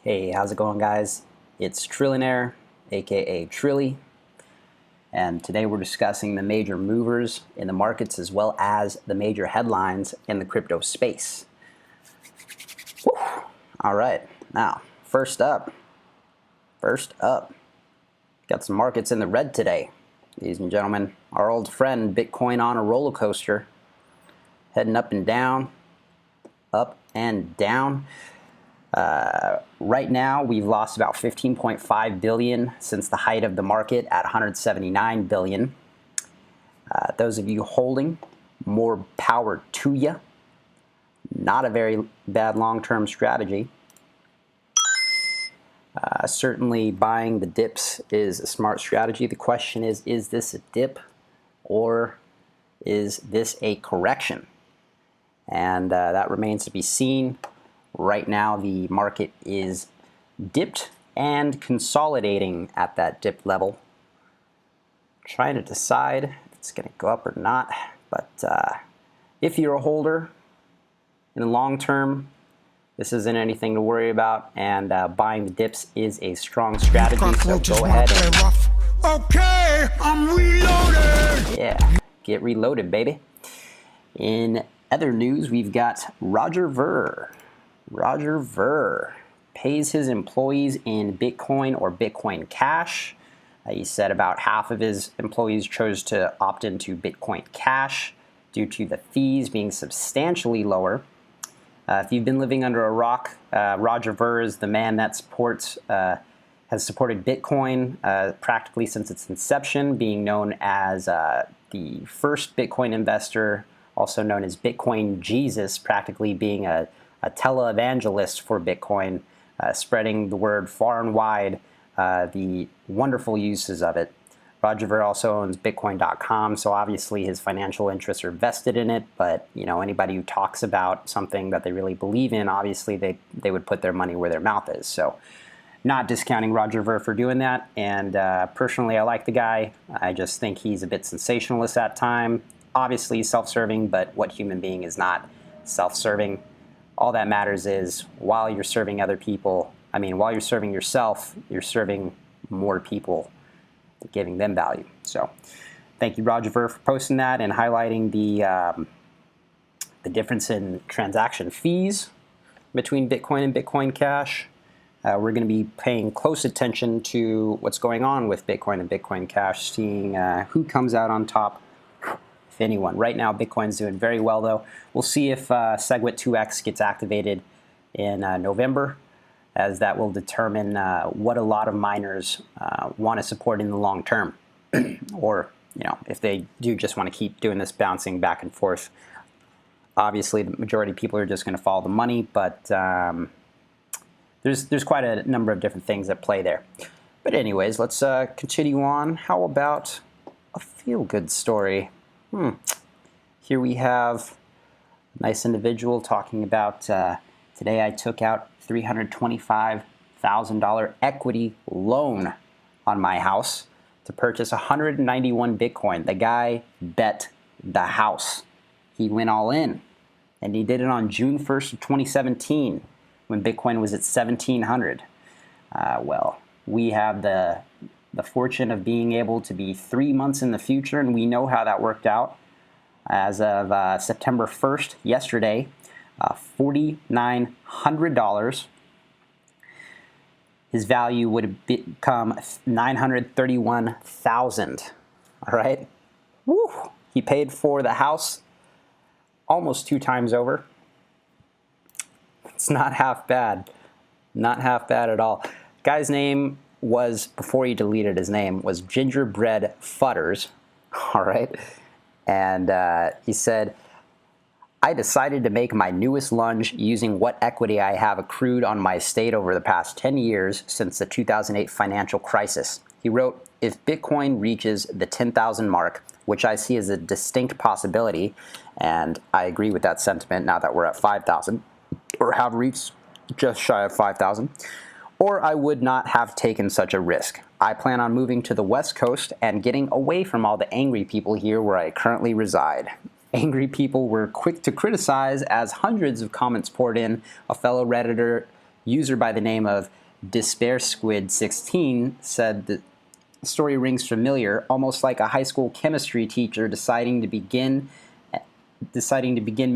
Hey, how's it going, guys? It's Trillionaire, aka Trilly, and today we're discussing the major movers in the markets as well as the major headlines in the crypto space. Woo. All right, now first up, got some markets in the red today, ladies and gentlemen. Our old friend Bitcoin on a roller coaster, heading up and down, up and down. Right now, we've lost about 15.5 billion since the height of the market at 179 billion. Those of you holding, more power to you. Not a very bad long-term strategy. Certainly, buying the dips is a smart strategy. The question is this a dip or is this a correction? And that remains to be seen. Right now, the market is dipped and consolidating at that dip level. Trying to decide if it's going to go up or not. But if you're a holder in the long term, this isn't anything to worry about. And buying the dips is a strong strategy. So go ahead and okay, I'm reloaded. Get reloaded, baby. In other news, we've got Roger Ver. Roger Ver pays his employees in Bitcoin or Bitcoin Cash. He said about half of his employees chose to opt into Bitcoin Cash due to the fees being substantially lower. If you've been living under a rock, Roger Ver is the man that has supported Bitcoin practically since its inception, being known as the first Bitcoin investor, also known as Bitcoin Jesus, practically being a televangelist for Bitcoin, spreading the word far and wide, the wonderful uses of it. Roger Ver also owns Bitcoin.com, so obviously his financial interests are vested in it, but anybody who talks about something that they really believe in, obviously they would put their money where their mouth is. So not discounting Roger Ver for doing that, and personally I like the guy. I just think he's a bit sensationalist at time. Obviously he's self-serving, but what human being is not self-serving? All that matters is while you're serving other people, while you're serving yourself, you're serving more people, giving them value. So thank you, Roger Ver, for posting that and highlighting the difference in transaction fees between Bitcoin and Bitcoin Cash. We're going to be paying close attention to what's going on with Bitcoin and Bitcoin Cash, seeing who comes out on top, if anyone. Right now, Bitcoin's doing very well, though. We'll see if SegWit 2x gets activated in November, as that will determine what a lot of miners want to support in the long term. Or, if they do just want to keep doing this bouncing back and forth. Obviously, the majority of people are just going to follow the money, but there's quite a number of different things at play there. But anyways, let's continue on. How about a feel-good story? Here we have a nice individual talking about today I took out $325,000 equity loan on my house to purchase 191 Bitcoin. The guy bet the house. He went all in, and he did it on June 1st of 2017 when Bitcoin was at 1,700. Well, we have the fortune of being able to be 3 months in the future, and we know how that worked out. As of September 1st, yesterday, $4,900. His value would have become $931,000. All right? Woo! He paid for the house almost 2 times over. It's not half bad. Not half bad at all. Guy's name was, before he deleted his name, was Gingerbread Futters. All right? And he said, I decided to make my newest lunge using what equity I have accrued on my estate over the past 10 years since the 2008 financial crisis. He wrote, if Bitcoin reaches the 10,000 mark, which I see as a distinct possibility, and I agree with that sentiment now that we're at 5,000, or have reached just shy of 5,000, or I would not have taken such a risk. I plan on moving to the West Coast and getting away from all the angry people here where I currently reside. Angry people were quick to criticize as hundreds of comments poured in. A fellow Redditor user by the name of DespairSquid16 said the story rings familiar, almost like a high school chemistry teacher deciding to begin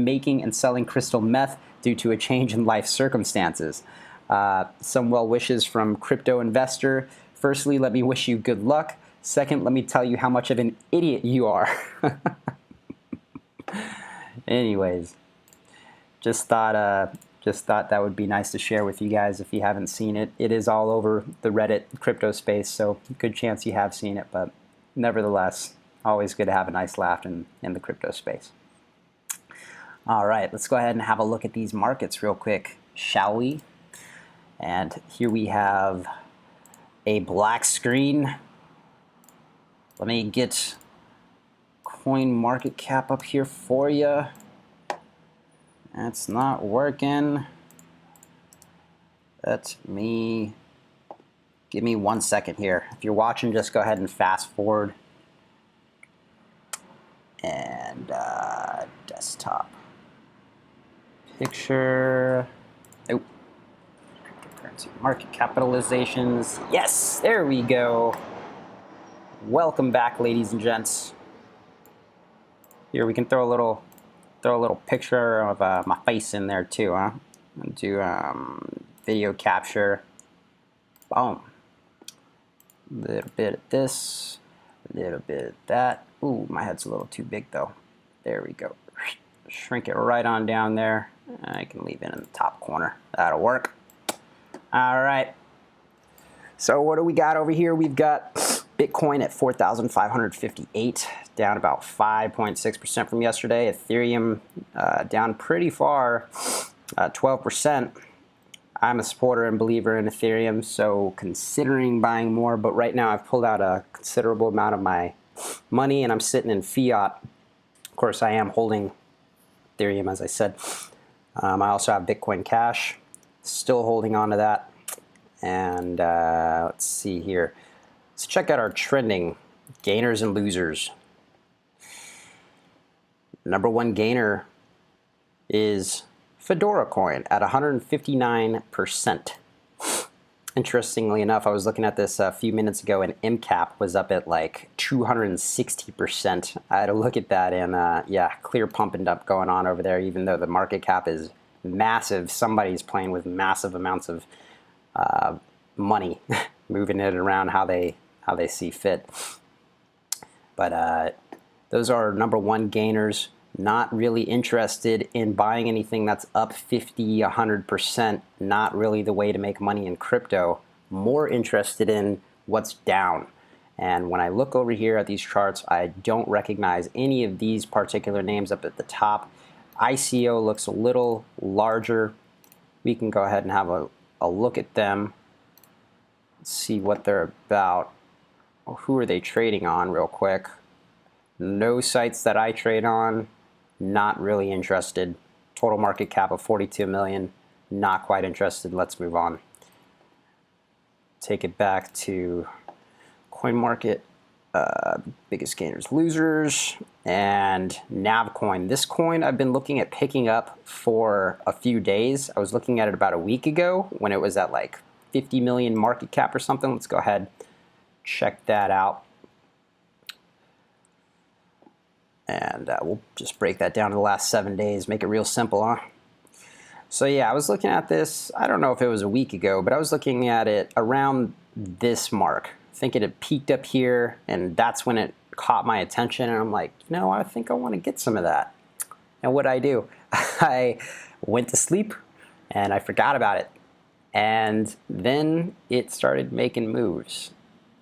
making and selling crystal meth due to a change in life circumstances. Some well wishes from crypto investor. Firstly, let me wish you good luck. Second, let me tell you how much of an idiot you are. Anyways, just thought that would be nice to share with you guys if you haven't seen it. It is all over the Reddit crypto space, so good chance you have seen it, but nevertheless, always good to have a nice laugh in the crypto space. All right, let's go ahead and have a look at these markets real quick, shall we? And here we have a black screen. Let me get coin market cap up here for you. That's not working. Give me 1 second here. If you're watching, just go ahead and fast forward. And desktop. Picture. Oh. Cryptocurrency market capitalizations. Yes, there we go. Welcome back, ladies and gents. Here we can throw a little picture of my face in there too, huh? And do video capture. Boom. A little bit of this, a little bit of that. Ooh, my head's a little too big though. There we go. Shrink it right on down there. I can leave it in the top corner. That'll work. All right. So what do we got over here? We've got Bitcoin at 4,558, down about 5.6% from yesterday. Ethereum down pretty far, 12%. I'm a supporter and believer in Ethereum, so considering buying more, but right now I've pulled out a considerable amount of my money and I'm sitting in fiat. Of course, I am holding Ethereum, as I said. I also have Bitcoin Cash, still holding on to that. And let's see here. Let's check out our trending gainers and losers. Number one gainer is Fedora coin at 159%. Interestingly enough, I was looking at this a few minutes ago and MCAP was up at like 260%. I had to look at that and yeah, clear pump and dump going on over there, even though the market cap is massive. Somebody's playing with massive amounts of money, moving it around how they see fit. But those are number one gainers. Not really interested in buying anything that's up 50, 100%. Not really the way to make money in crypto. More interested in what's down. And when I look over here at these charts, I don't recognize any of these particular names up at the top. ICO looks a little larger. We can go ahead and have a look at them. See what they're about. Who are they trading on real quick? No sites that I trade on. Not really interested. Total market cap of 42 million. Not quite interested. Let's move on. Take it back to coin market. Biggest gainers, losers, and Navcoin. This coin I've been looking at picking up for a few days. I was looking at it about a week ago when it was at like 50 million market cap or something. Let's go ahead, check that out. And we'll just break that down to the last 7 days, make it real simple, huh? So yeah, I was looking at this, I don't know if it was a week ago, but I was looking at it around this mark. I think it had peaked up here, and that's when it caught my attention, and I'm like, you know, I think I want to get some of that. And what did I do? I went to sleep, and I forgot about it. And then it started making moves,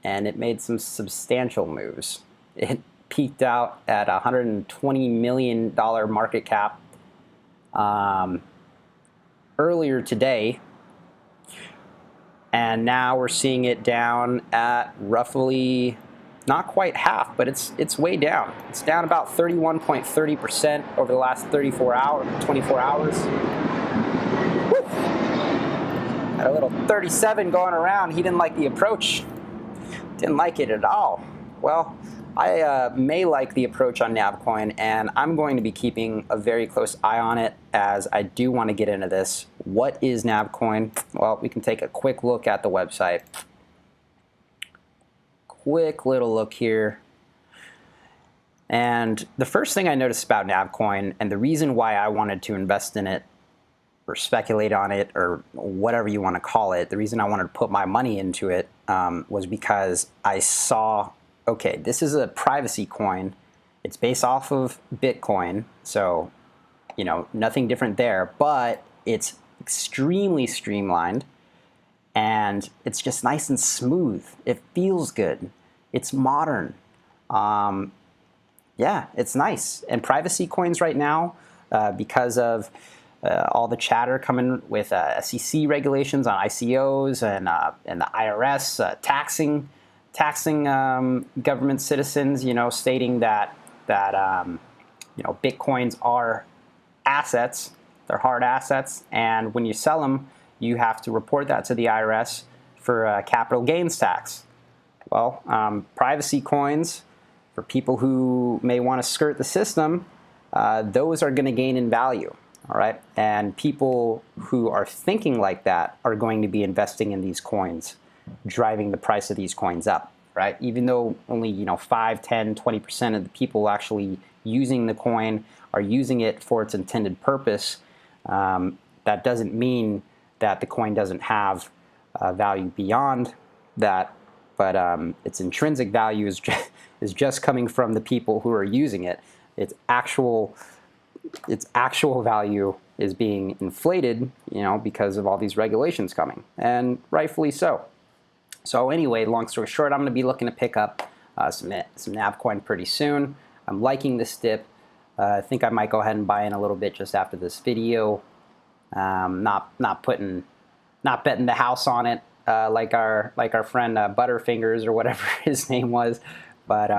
and it made some substantial moves. It peaked out at $120 million market cap earlier today, and now we're seeing it down at roughly, not quite half, but it's way down. It's down about 31.30% over the last 24 hours. Woo! Had a little 37 going around. He didn't like the approach. Didn't like it at all. Well, I may like the approach on Navcoin, and I'm going to be keeping a very close eye on it as I do want to get into this. What is Navcoin? Well, we can take a quick look at the website. Quick little look here. And the first thing I noticed about Navcoin, and the reason why I wanted to invest in it, or speculate on it, or whatever you want to call it, the reason I wanted to put my money into it was because I saw, okay, this is a privacy coin. It's based off of Bitcoin, so, you know, nothing different there, but it's extremely streamlined, and it's just nice and smooth. It feels good. It's modern. Yeah, it's nice. And privacy coins right now, because of all the chatter coming with SEC regulations on ICOs and the IRS taxing government citizens, you know, stating that you know, Bitcoins are assets, they're hard assets, and when you sell them, you have to report that to the IRS for capital gains tax. Well, privacy coins, for people who may want to skirt the system, those are going to gain in value. All right, and people who are thinking like that are going to be investing in these coins, driving the price of these coins up, right? Even though only, you know, 5, 10, 20% of the people actually using the coin are using it for its intended purpose, that doesn't mean that the coin doesn't have value beyond that, but its intrinsic value is just coming from the people who are using it. Its actual value is being inflated, you know, because of all these regulations coming, and rightfully so. So anyway, long story short, I'm going to be looking to pick up some Navcoin pretty soon. I'm liking this dip. I think I might go ahead and buy in a little bit just after this video. Not betting the house on it like our friend Butterfingers or whatever his name was, but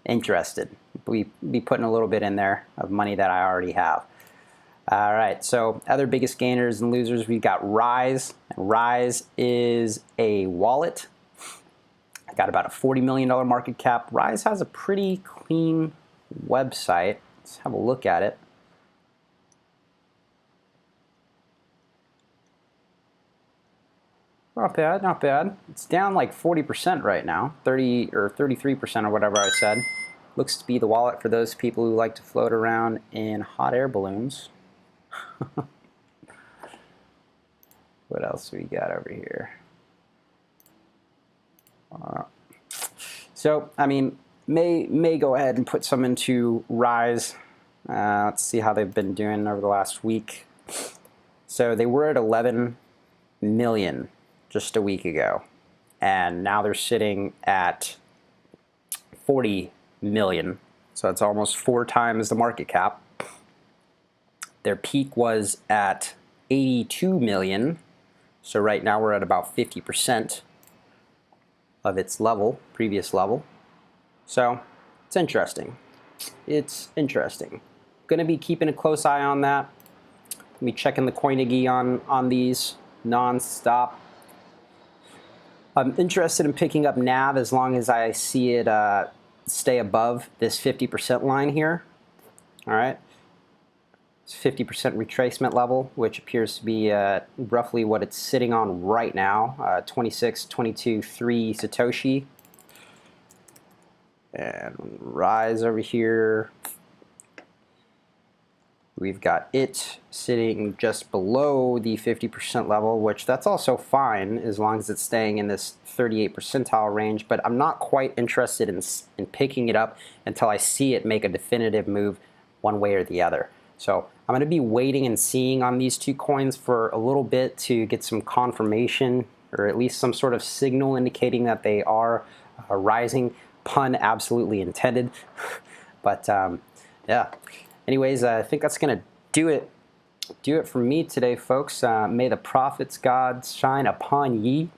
interested. Be putting a little bit in there of money that I already have. All right, so other biggest gainers and losers, we've got Rise. Rise is a wallet. Got about a $40 million market cap. Rise has a pretty clean website. Let's have a look at it. Not bad, not bad. It's down like 40% right now, 30 or 33% or whatever I said. Looks to be the wallet for those people who like to float around in hot air balloons. What else we got over here? So, I mean, may go ahead and put some into Rise. Let's see how they've been doing over the last week. So they were at 11 million just a week ago, and now they're sitting at 40 million. So it's almost 4 times the market cap. Their peak was at 82 million. So right now we're at about 50% of its level, previous level. So it's interesting. It's interesting. Gonna be keeping a close eye on that. Be checking the Coinigi on these non-stop. I'm interested in picking up NAV as long as I see it stay above this 50% line here. All right. 50% retracement level, which appears to be roughly what it's sitting on right now, 26, 22, 3 Satoshi. And Rise over here, we've got it sitting just below the 50% level, which that's also fine as long as it's staying in this 38 percentile range, but I'm not quite interested in picking it up until I see it make a definitive move one way or the other. So I'm going to be waiting and seeing on these two coins for a little bit to get some confirmation, or at least some sort of signal indicating that they are rising. Pun absolutely intended. But yeah. Anyways, I think that's going to do it for me today, folks. May the prophets God shine upon ye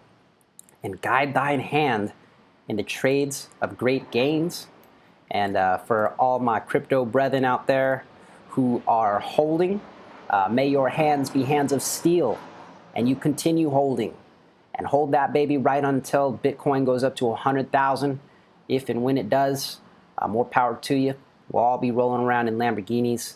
and guide thine hand in the trades of great gains. And for all my crypto brethren out there who are holding, may your hands be hands of steel, and you continue holding, and hold that baby right until Bitcoin goes up to 100,000, if and when it does, more power to you. We'll all be rolling around in Lamborghinis.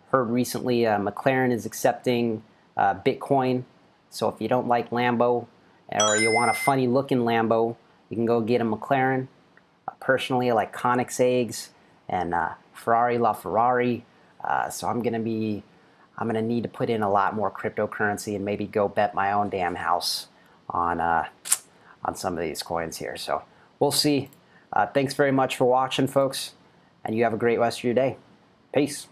Heard recently McLaren is accepting Bitcoin. So if you don't like Lambo or you want a funny looking Lambo, you can go get a McLaren. Personally, I like Koenigseggs and Ferrari LaFerrari. So I'm gonna need to put in a lot more cryptocurrency and maybe go bet my own damn house on some of these coins here. So we'll see. Thanks very much for watching, folks, and you have a great rest of your day. Peace.